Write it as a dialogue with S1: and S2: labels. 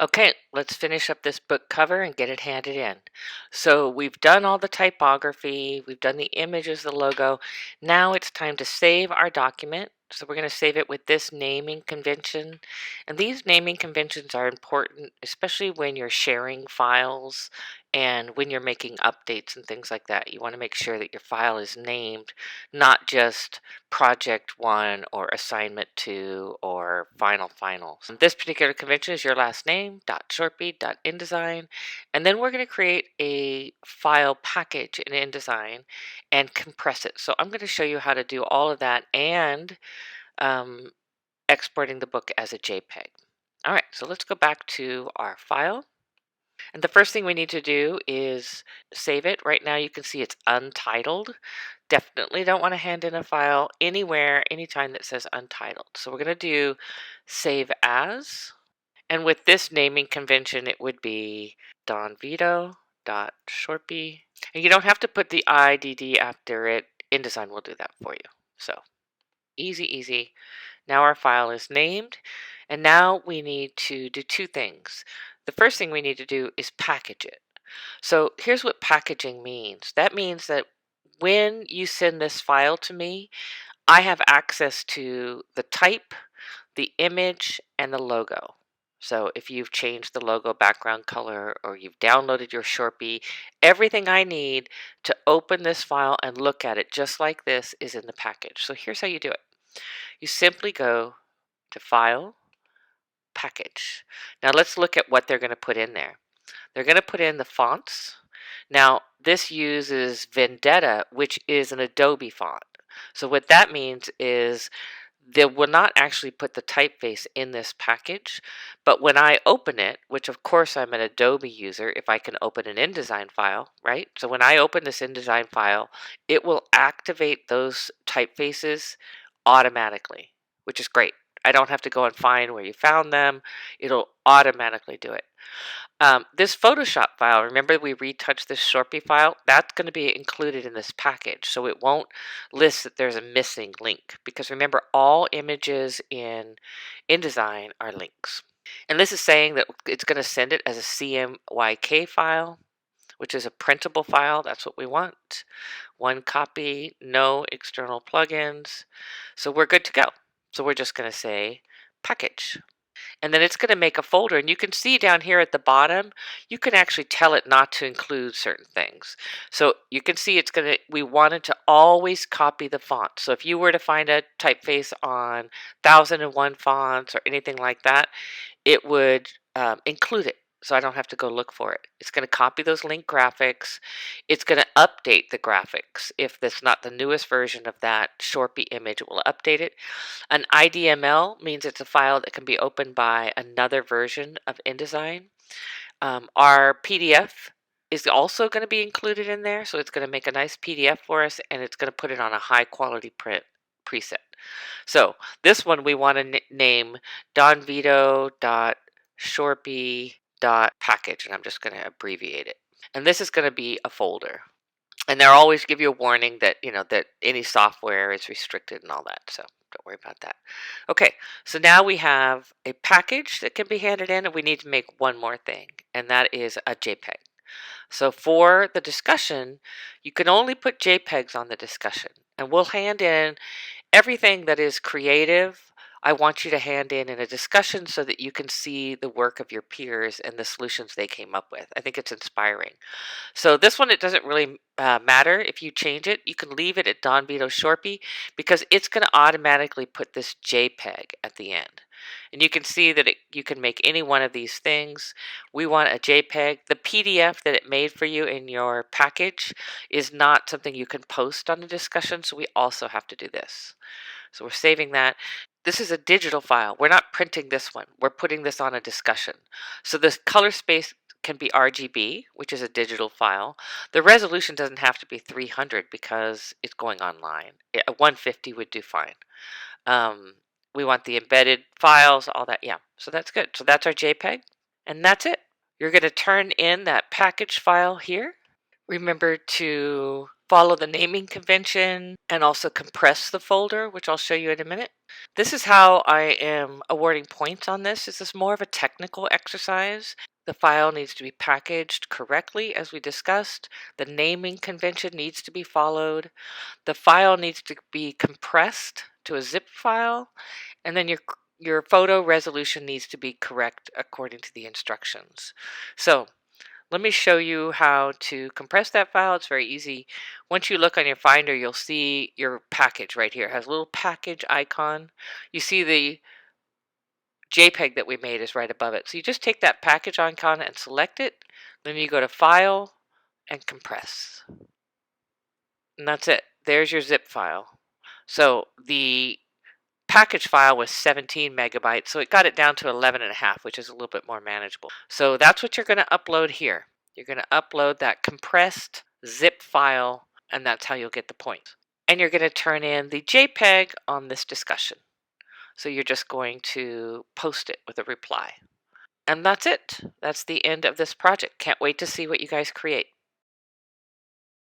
S1: Okay, let's finish up this book cover and get it handed in. So we've done all the typography, we've done the images, the logo. Now it's time to save our document. So we're going to save it with this naming convention. And these naming conventions are important, especially when you're sharing files and when you're making updates and things like that. You want to make sure that your file is named, not just project 1 or assignment 2 or final. So this particular convention is your last name, .shorpy.indesign, and then we're going to create a file package in InDesign and compress it. So I'm going to show you how to do all of that and um, exporting the book as a JPEG. All right, so let's go back to our file. And the first thing we need to do is save it. Right now you can see it's untitled. Definitely don't want to hand in a file anywhere, anytime that says untitled. So we're going to do save as. And with this naming convention, it would be donvito.shorpy. And you don't have to put the IDD after it. InDesign will do that for you. So easy. Now our file is named. And now we need to do two things. The first thing we need to do is package it. So here's what packaging means. That means that when you send this file to me, I have access to the type, the image, and the logo. So if you've changed the logo background color or you've downloaded your Shorpy, everything I need to open this file and look at it just like this is in the package. So here's how you do it. You simply go to File, Package. Now let's look at what they're going to put in there. They're going to put in the fonts. Now, this uses Vendetta, which is an Adobe font. So what that means is they will not actually put the typeface in this package, but when I open it, which of course I'm an Adobe user, if I can open an InDesign file, right? So when I open this InDesign file, it will activate those typefaces automatically, which is great. I don't have to go and find where you found them. It'll automatically do it. This Photoshop file, remember we retouched this Shorpy file? That's going to be included in this package, so it won't list that there's a missing link, because remember, all images in InDesign are links. And this is saying that it's going to send it as a CMYK file, which is a printable file. That's what we want. One copy, no external plugins. So we're good to go. So we're just going to say package. And then it's going to make a folder, and you can see down here at the bottom, you can actually tell it not to include certain things. So you can see we wanted to always copy the font. So if you were to find a typeface on 1001 fonts or anything like that, it would include it. So I don't have to go look for it. It's going to copy those link graphics. It's going to update the graphics. If that's not the newest version of that Shorpy image, it will update it. An IDML means it's a file that can be opened by another version of InDesign. Our PDF is also going to be included in there. So it's going to make a nice PDF for us, and it's going to put it on a high quality print preset. So this one we want to name donvito.shorpy.package, and I'm just going to abbreviate it. And this is going to be a folder. And they'll always give you a warning that, that any software is restricted and all that. So don't worry about that. Okay, so now we have a package that can be handed in, and we need to make one more thing, and that is a JPEG. So for the discussion, you can only put JPEGs on the discussion, and we'll hand in everything that is creative. I want you to hand in a discussion so that you can see the work of your peers and the solutions they came up with. I think it's inspiring. So this one, it doesn't really matter if you change it. You can leave it at Don Vito Shorpy because it's going to automatically put this JPEG at the end. And you can see that you can make any one of these things. We want a JPEG. The PDF that it made for you in your package is not something you can post on a discussion, so we also have to do this. So we're saving that. This is a digital file. We're not printing this one. We're putting this on a discussion. So this color space can be RGB, which is a digital file. The resolution doesn't have to be 300 because it's going online. A 150 would do fine. We want the embedded files, all that. Yeah, so that's good. So that's our JPEG, and that's it. You're going to turn in that package file here. Remember to follow the naming convention, and also compress the folder, which I'll show you in a minute. This is how I am awarding points on this. This is more of a technical exercise. The file needs to be packaged correctly, as we discussed. The naming convention needs to be followed. The file needs to be compressed to a zip file, and then your photo resolution needs to be correct according to the instructions. So let me show you how to compress that file. It's very easy. Once you look on your Finder, you'll see your package right here. It has a little package icon. You see the JPEG that we made is right above it. So you just take that package icon and select it. Then you go to File and Compress. And that's it. There's your zip file. So the package file was 17 megabytes, so it got it down to 11.5, which is a little bit more manageable. So that's what you're going to upload here. You're going to upload that compressed zip file, and that's how you'll get the points. And you're going to turn in the JPEG on this discussion. So you're just going to post it with a reply. And that's it. That's the end of this project. Can't wait to see what you guys create.